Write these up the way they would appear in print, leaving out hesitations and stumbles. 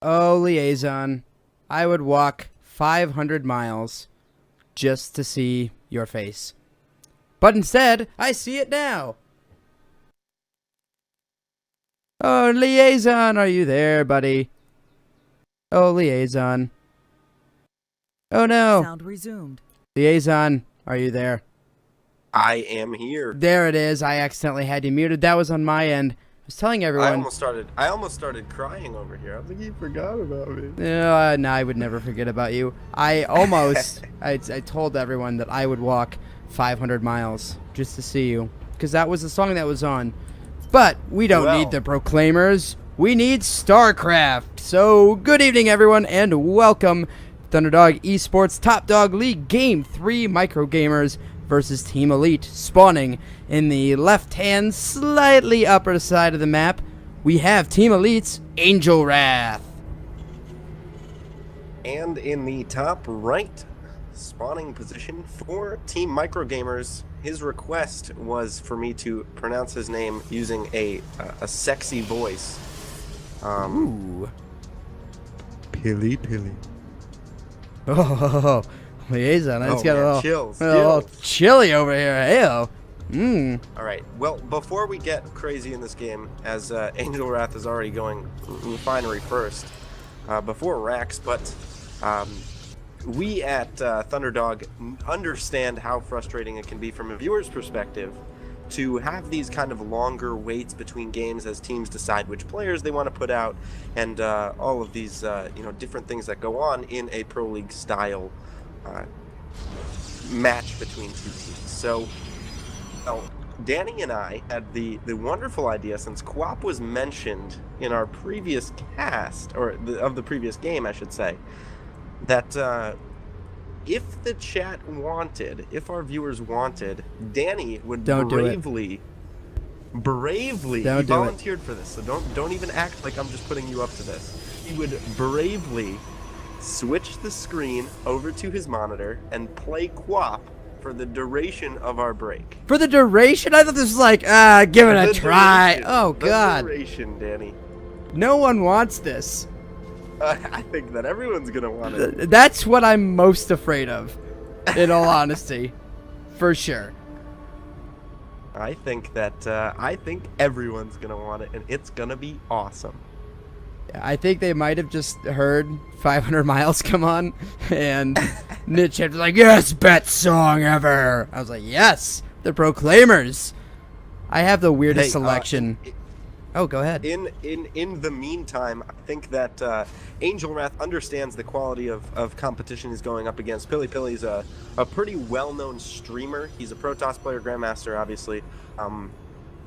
Oh, Liaison, I would walk 500 miles just to see your face. But instead, I see it now. Oh, Liaison, are you there, buddy? Oh, Liaison. Oh, no. Sound resumed. Liaison, are you there? I am here. There it is. I accidentally had you muted. That was on my end. I was telling everyone. I almost started crying over here. I was like, you forgot about me. No, I would never forget about you. I almost, I told everyone that I would walk 500 miles just to see you, because that was the song that was on. But we don't need the Proclaimers. We need StarCraft. So good evening, everyone, and welcome Thunderdog eSports Top Dog League Game 3 Micro Gamers versus Team Elite, spawning in the left-hand, slightly upper side of the map. We have Team Elite's Angelwrath. And in the top right spawning position for Team Micro Gamers, his request was for me to pronounce his name using a sexy voice. Ooh. PiLiPiLi. Oh, Liaison, I just got a little chills. Chilly over here. Heyo. All right. Well, before we get crazy in this game, as Angelwrath is already going refinery first, before Rax, but we at Thunderdog understand how frustrating it can be from a viewer's perspective to have these kind of longer waits between games as teams decide which players they want to put out, and all of these different things that go on in a Pro League style match between two teams. So, well, Danny and I had the wonderful idea, since QoP was mentioned in our previous cast, or of the previous game, I should say, that if the chat wanted, if our viewers wanted, Danny would bravely, he volunteered for this, so don't even act like I'm just putting you up to this. He would bravely switch the screen over to his monitor and play QoP for the duration of our break. For the duration? I thought this was like, give it a try. Oh, God. The duration, Danny. No one wants this. I think that everyone's going to want it. That's what I'm most afraid of, in all honesty. For sure. I think everyone's going to want it, and it's going to be awesome. I think they might have just heard 500 Miles come on, and Nitch was like, yes, best song ever. I was like, yes, the Proclaimers. I have the weirdest selection. Oh, go ahead. In the meantime, I think that Angelwrath understands the quality of competition he's going up against. PiLiPiLi's a pretty well-known streamer. He's a Protoss player, Grandmaster, obviously.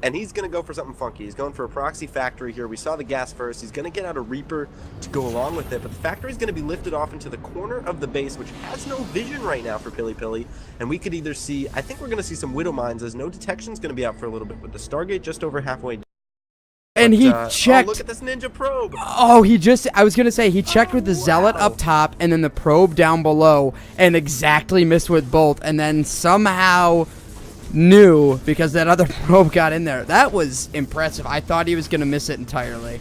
And he's going to go for something funky. He's going for a proxy factory here. We saw the gas first. He's going to get out a Reaper to go along with it. But the factory is going to be lifted off into the corner of the base, which has no vision right now for PiLiPiLi. And we could either see, I think we're going to see some Widow Mines, as no detection is going to be out for a little bit, with the Stargate just over halfway. And he checked. Oh, look at this ninja probe. Oh, I was going to say, he checked with the Zealot up top and then the probe down below and exactly missed with both. And then somehow knew, because that other probe got in there. That was impressive. I thought he was going to miss it entirely.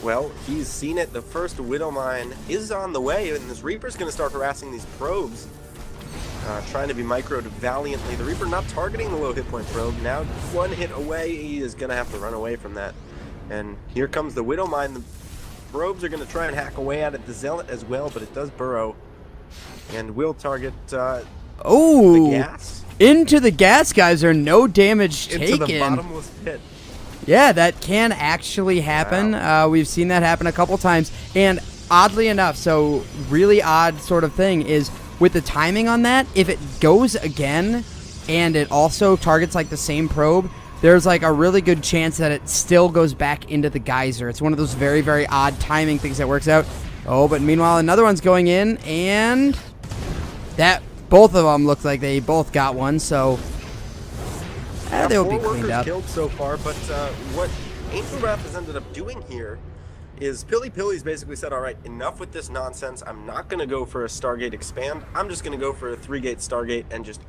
Well, he's seen it. The first Widow Mine is on the way, and this Reaper's going to start harassing these probes. Trying to be microed valiantly. The Reaper not targeting the low hit point probe. Now one hit away, he is going to have to run away from that. And here comes the Widow Mine. The probes are going to try and hack away at it. The Zealot as well, but it does burrow. And will target the gas. Into the gas, guys. Are no damage taken. Into the bottomless pit. Yeah, that can actually happen. Wow. We've seen that happen a couple times. And oddly enough, so really odd sort of thing is, with the timing on that, if it goes again and it also targets like the same probe, there's like a really good chance that it still goes back into the geyser. It's one of those very, very odd timing things that works out. Oh, but meanwhile, another one's going in, and that both of them look like they both got one, so they'll be cleaned up. Killed so far, but what Angelwrath has ended up doing here is PiLiPiLi's basically said, all right, enough with this nonsense. I'm not going to go for a Stargate expand. I'm just going to go for a 3-gate Stargate and just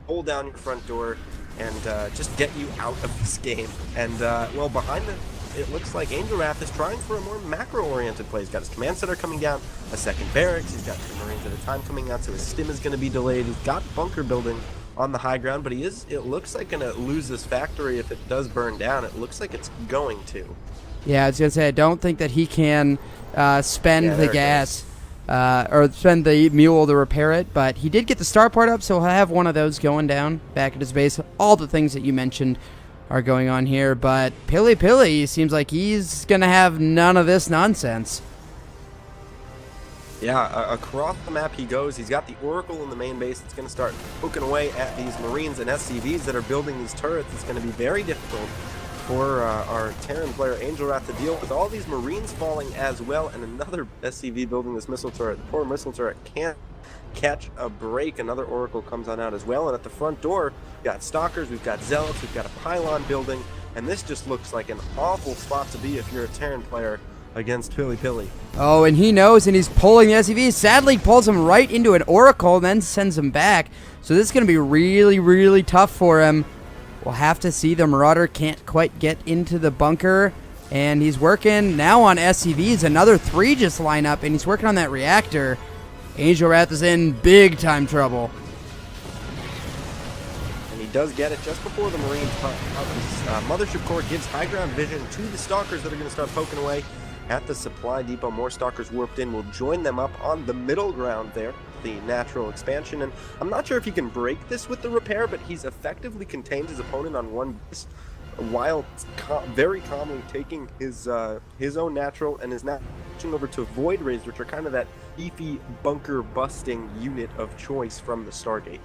pull down your front door and just get you out of this game. And, well, behind it looks like Angelwrath is trying for a more macro-oriented play. He's got his command center coming down, a second barracks, he's got 2 Marines at a time coming out, so his stim is going to be delayed. He's got bunker building on the high ground, but it looks like going to lose this factory if it does burn down. It looks like it's going to. Yeah, I was going to say, I don't think that he can spend the gas or spend the mule to repair it, but he did get the starport up, so he'll have one of those going down back at his base. All the things that you mentioned are going on here, but PiLiPiLi seems like he's going to have none of this nonsense. Yeah, across the map he goes. He's got the Oracle in the main base. It's going to start poking away at these Marines and SCVs that are building these turrets. It's going to be very difficult for our Terran player Angelwrath to deal with all these Marines falling as well, and another SCV building this missile turret. The poor missile turret can't catch a break. Another Oracle comes on out as well, and at the front door, we've got Stalkers, we've got Zealots, we've got a Pylon building, and this just looks like an awful spot to be if you're a Terran player against PiLiPiLi. Oh, and he knows, and he's pulling the SCV. Sadly, pulls him right into an Oracle, and then sends him back. So this is going to be really, really tough for him. We'll have to see. The Marauder can't quite get into the bunker, and he's working now on SCVs. Another 3 just line up, and he's working on that reactor. Angelwrath is in big time trouble. And he does get it just before the Marines pop out. This Mothership Core gives high ground vision to the Stalkers that are going to start poking away at the supply depot. More Stalkers warped in. Will join them up on the middle ground there, the natural expansion. And I'm not sure if he can break this with the repair, but he's effectively contained his opponent on one base while very calmly taking his own natural, and is now switching over to Void Rays, which are kind of that beefy bunker busting unit of choice from the Stargate.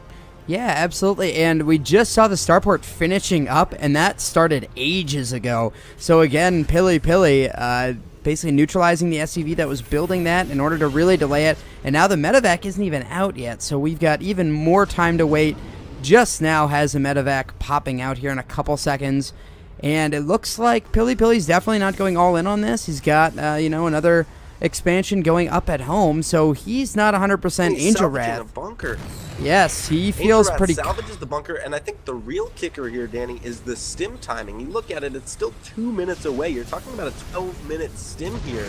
Yeah, absolutely, and we just saw the starport finishing up, and that started ages ago. So again, PiLiPiLi basically neutralizing the SCV that was building that in order to really delay it, and now the medevac isn't even out yet, so we've got even more time to wait. Just now has a medevac popping out here in a couple seconds, and it looks like PiLiPiLi's definitely not going all in on this. He's got, another expansion going up at home, so he's not 100% Angelwrath. A bunker. Yes, he feels Angelwrath pretty. Salvages the bunker, and I think the real kicker here, Danny, is the stim timing. You look at it; it's still 2 minutes away. You're talking about a 12-minute stim here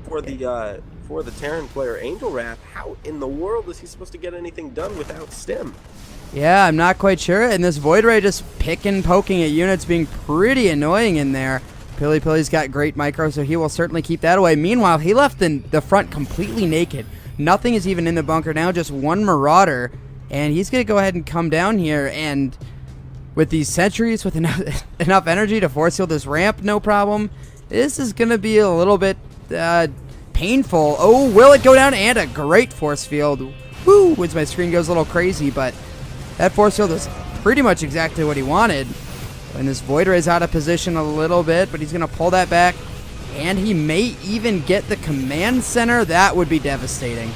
for the Terran player Angelwrath. How in the world is he supposed to get anything done without stim? Yeah, I'm not quite sure, and this Void Ray just picking, poking at units, being pretty annoying in there. PiLiPiLi's got great micro, so he will certainly keep that away. Meanwhile, he left the front completely naked. Nothing is even in the bunker now, just one Marauder, and he's going to go ahead and come down here, and with these sentries, with enough energy to force heal this ramp, no problem. This is going to be a little bit painful. Oh, will it go down? And a great force field. Woo, as my screen goes a little crazy, but that force field was pretty much exactly what he wanted. And this Void Ray is out of position a little bit, but he's going to pull that back. And he may even get the command center. That would be devastating.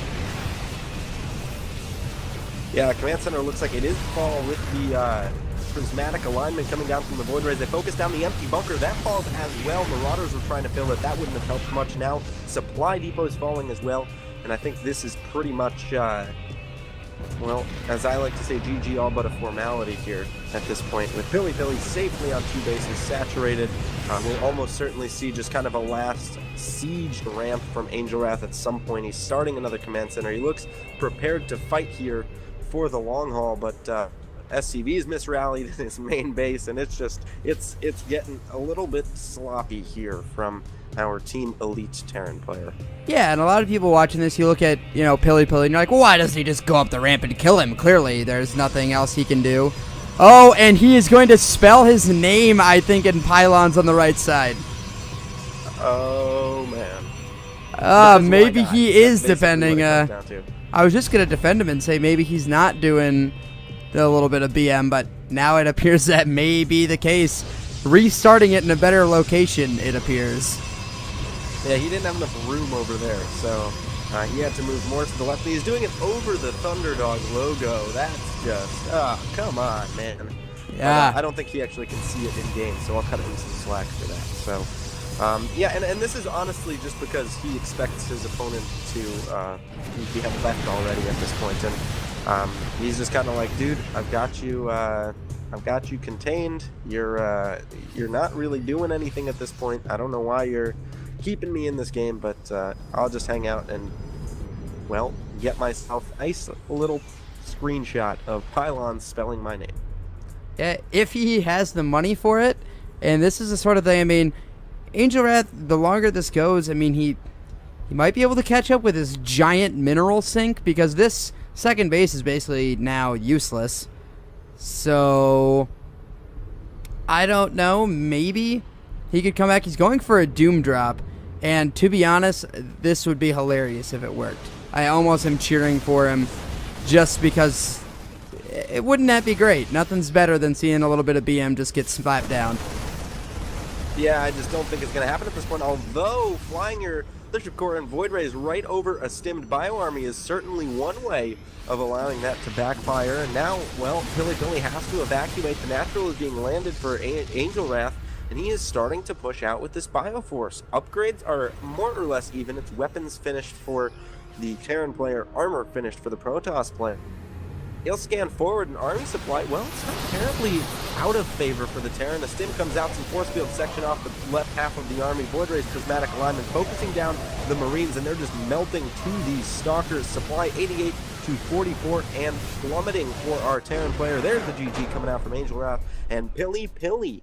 Yeah, the command center looks like it is fall with the prismatic alignment coming down from the Void Rays. They focus down the empty bunker. That falls as well. Marauders were trying to fill it. That wouldn't have helped much now. Supply depot is falling as well. And I think this is pretty much, well, as I like to say, GG all but a formality here at this point. With PiLiPiLi safely on 2 bases, saturated, we'll almost certainly see just kind of a last siege ramp from Angelwrath at some point. He's starting another command center. He looks prepared to fight here for the long haul, but SCV's misrallied in his main base, and it's getting a little bit sloppy here from our Team Elite Terran player. Yeah, and a lot of people watching this, you look at, PiLiPiLi, and you're like, well, why doesn't he just go up the ramp and kill him? Clearly, there's nothing else he can do. Oh, and he is going to spell his name, I think, in pylons on the right side. Oh, man. Maybe he is defending. I was just going to defend him and say maybe he's not doing a little bit of BM, but now it appears that may be the case. Restarting it in a better location, it appears. Yeah, he didn't have enough room over there, so he had to move more to the left. He's doing it over the Thunderdog logo. That's just, come on, man. Yeah. I don't think he actually can see it in game, so I'll cut him some slack for that. So, yeah, and this is honestly just because he expects his opponent to be have left already at this point. And He's just kind of like, dude, I've got you contained. You're not really doing anything at this point. I don't know why you're keeping me in this game, but I'll just hang out and, well, get myself a nice little screenshot of Pylon spelling my name. Yeah, if he has the money for it, and this is the sort of thing, I mean, Angelwrath, the longer this goes, I mean, he might be able to catch up with his giant mineral sink, because this second base is basically now useless. So, I don't know, maybe he could come back. He's going for a Doom drop, and to be honest, this would be hilarious if it worked. I almost am cheering for him just because wouldn't that be great? Nothing's better than seeing a little bit of BM just get slapped down. Yeah, I just don't think it's going to happen at this point, although flying your Bishop Core and Void Rays right over a stimmed Bio Army is certainly one way of allowing that to backfire. And now, well, PiLiPiLi has to evacuate. The natural is being landed for Angelwrath, and he is starting to push out with this Bioforce. Upgrades are more or less even. It's weapons finished for the Terran player, armor finished for the Protoss player. He'll scan forward, and army supply, well, it's not terribly out of favor for the Terran. A stim comes out, some force field section off the left half of the army. Void Rays prismatic alignment, focusing down the Marines, and they're just melting to these Stalkers. Supply 88 to 44, and plummeting for our Terran player. There's the GG coming out from Angelwrath, and PiLiPiLi